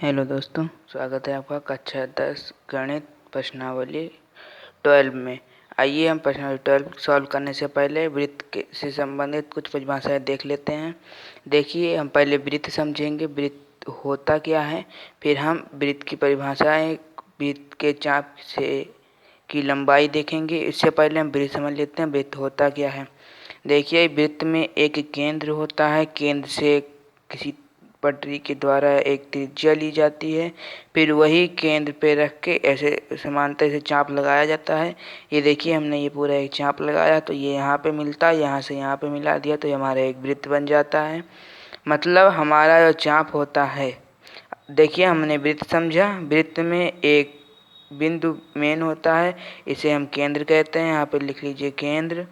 Hello दोस्तों, स्वागत है आपका कक्षा 10 गणित प्रश्नावली 12 में। आइए हम प्रश्नावली 12 सॉल्व करने से पहले वृत्त से संबंधित कुछ परिभाषाएं देख लेते हैं। देखिए, हम पहले वृत्त समझेंगे, वृत्त होता क्या है, फिर हम वृत्त की परिभाषाएं, वृत्त के चाप से की लंबाई देखेंगे। इससे पहले हम वृत्त समझ लेते हैं वृत्त होता क्या है। देखिए, वृत्त में एक केंद्र होता है, केंद्र से किसी पटरी के द्वारा एक त्रिज्या ली जाती है, फिर वही केंद्र पे रख के ऐसे समांतर से चाप लगाया जाता है। ये देखिए, हमने ये पूरा एक चाप लगाया तो ये यहाँ पे मिलता है, यहाँ से यहाँ पे मिला दिया तो ये हमारा एक वृत्त बन जाता है। मतलब हमारा जो चाप होता है, देखिए हमने वृत्त समझा। वृत्त में एक बिंदु मेन होता है, इसे हम केंद्र कहते हैं। यहाँ पे लिख लीजिए केंद्र।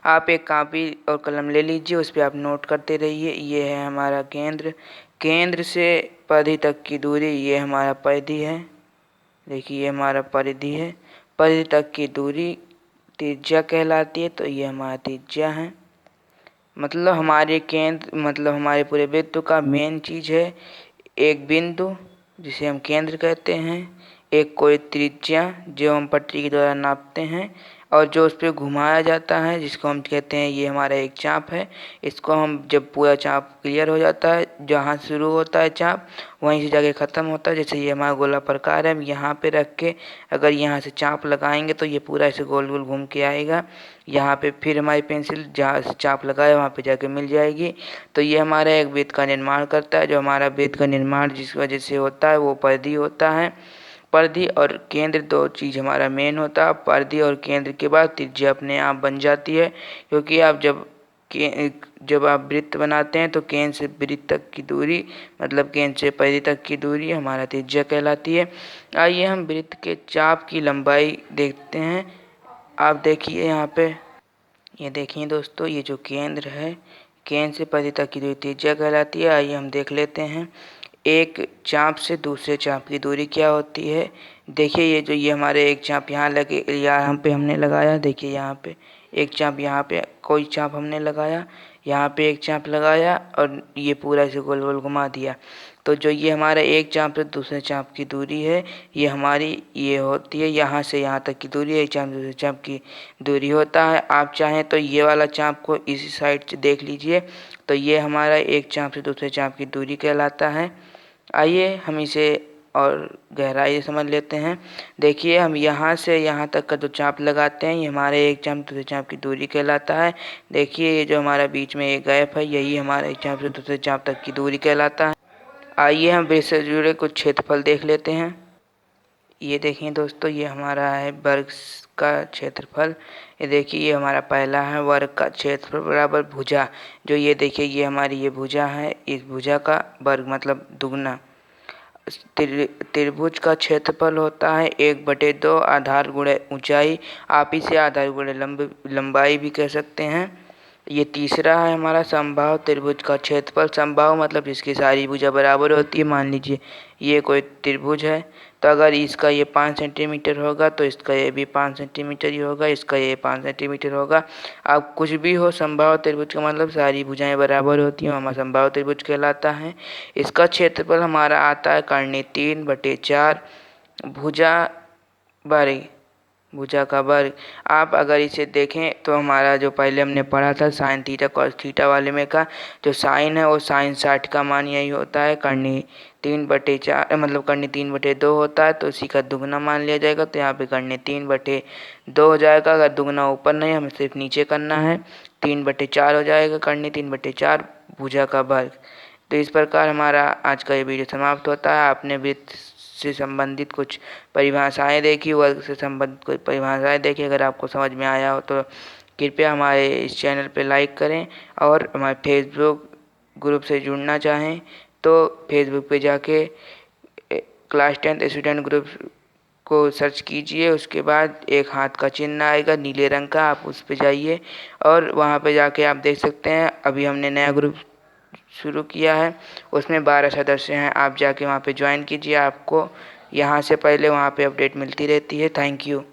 आप एक कापी और कलम ले लीजिए, उस पर आप नोट करते रहिए। ये है हमारा केंद्र। केंद्र से परिधि तक की दूरी, ये हमारा परिधि है। देखिए, ये हमारा परिधि है। परिधि तक की दूरी त्रिज्या कहलाती है, तो ये हमारा त्रिज्या है। मतलब हमारे केंद्र, मतलब हमारे पूरे वृत्त का मेन चीज़ है एक बिंदु जिसे हम केंद्र कहते हैं, एक कोई त्रिज्या जो हम पटरी के द्वारा नापते हैं, और जो उस पर घुमाया जाता है जिसको हम कहते हैं ये हमारा एक चाप है। इसको हम जब पूरा चाप क्लियर हो जाता है, जहाँ शुरू होता है चाप वहीं से जाके ख़त्म होता है। जैसे ये हमारा गोला प्रकार है, हम यहाँ पे रख के अगर यहाँ से चाप लगाएंगे तो ये पूरा ऐसे गोल गोल घूम के आएगा। यहाँ पे फिर हमारी पेंसिल जहाँ से चाप लगाए वहाँ पे जाके मिल जाएगी। तो ये हमारा एक वृत्त का निर्माण करता है। जो हमारा वृत्त का निर्माण जिस वजह से होता है वो परिधि होता है। परिधि और केंद्र दो चीज़ हमारा मेन होता है। परिधि और केंद्र के बाद त्रिज्या अपने आप बन जाती है, क्योंकि आप जब आप वृत्त बनाते हैं तो केंद्र से वृत्त तक की दूरी, मतलब केंद्र से परिधि तक की दूरी हमारा त्रिज्या कहलाती है। आइए हम वृत्त के चाप की लंबाई देखते हैं। आप देखिए यहाँ पे, ये देखिए दोस्तों, ये जो केंद्र है, केंद्र से परिधि तक की दूरी त्रिज्या कहलाती है। आइए हम देख लेते हैं एक चाप से दूसरे चाप की दूरी क्या होती है। देखिए, ये हमारे एक चाप यहाँ लगे, यहाँ पे हमने लगाया। देखिए यहाँ पे एक चाप, यहाँ पे कोई चाप हमने लगाया, यहाँ पे एक चाप लगाया और ये पूरा इसे गोल गोल घुमा दिया। तो जो ये हमारा एक चाप से दूसरे चाप की दूरी है, ये हमारी ये होती है यहाँ से यहाँ तक की दूरी, एक चाप से दूसरे चाप की दूरी होता है। आप चाहें तो ये वाला चाप को इसी साइड से देख लीजिए, तो ये हमारा एक चाप से दूसरे चाप की दूरी कहलाता है। आइए हम इसे और गहराई से समझ लेते हैं। देखिए, हम यहाँ से यहाँ तक का जो चाप लगाते हैं, ये हमारे एक चाप दूसरे चाप की दूरी कहलाता है। देखिए, ये जो हमारा बीच में एक गैप है, यही हमारे एक चाप से दूसरे चाप तक की दूरी कहलाता है। आइए हम वृत्त से जुड़े कुछ क्षेत्रफल देख लेते हैं। ये देखिए दोस्तों, ये हमारा है वर्ग का क्षेत्रफल। ये देखिए, ये हमारा पहला है वर्ग का क्षेत्रफल बराबर भुजा। जो ये देखिए, ये हमारी ये भुजा है, इस भुजा का वर्ग मतलब दुगना। त्रिभुज का क्षेत्रफल होता है 1/2 आधार गुणे ऊंचाई। आप इसे आधार गुणे लंबाई भी कह सकते हैं। ये तीसरा है हमारा समबाहु त्रिभुज का क्षेत्रफल। समबाहु मतलब जिसकी सारी भुजा बराबर होती है। मान लीजिए ये कोई त्रिभुज है, तो अगर इसका ये 5 सेंटीमीटर होगा तो इसका ये भी 5 सेंटीमीटर ही होगा, इसका ये 5 सेंटीमीटर होगा। अब कुछ भी हो, समबाहु त्रिभुज का मतलब सारी भुजाएं बराबर होती हैं, हमारा समबाहु त्रिभुज कहलाता है। इसका क्षेत्रफल हमारा आता है कर्णी 3/4 भुजा वर्ग, भुजा का वर्ग। आप अगर इसे देखें तो हमारा जो पहले हमने पढ़ा था साइन थीटा कॉस थीटा वाले में का, जो साइन है वो साइन 60 का मान यही होता है। कर्णी 3/4 मतलब कर्णी 3/2 होता है, तो इसी का दुगना मान लिया जाएगा। तो यहाँ पे कर्णी 3/2 हो जाएगा। अगर दुगना ऊपर नहीं, हमें सिर्फ नीचे करना है, 3/4 हो जाएगा। कर्णी 3/4 भुजा का वर्ग। तो इस प्रकार हमारा आज का ये वीडियो समाप्त होता है। आपने वृत्त से संबंधित कुछ परिभाषाएं देखी, वर्ग से संबंधित कुछ परिभाषाएं देखी। अगर आपको समझ में आया हो तो कृपया हमारे इस चैनल पर लाइक करें, और हमारे फेसबुक ग्रुप से जुड़ना चाहें तो फेसबुक पे जाके क्लास 10 स्टूडेंट ग्रुप को सर्च कीजिए। उसके बाद एक हाथ का चिन्ह आएगा नीले रंग का, आप उस पर जाइए और वहाँ पे जाके आप देख सकते हैं अभी हमने नया ग्रुप शुरू किया है, उसमें 12 सदस्य हैं। आप जाके वहाँ पे ज्वाइन कीजिए, आपको यहाँ से पहले वहाँ पे अपडेट मिलती रहती है। Thank you.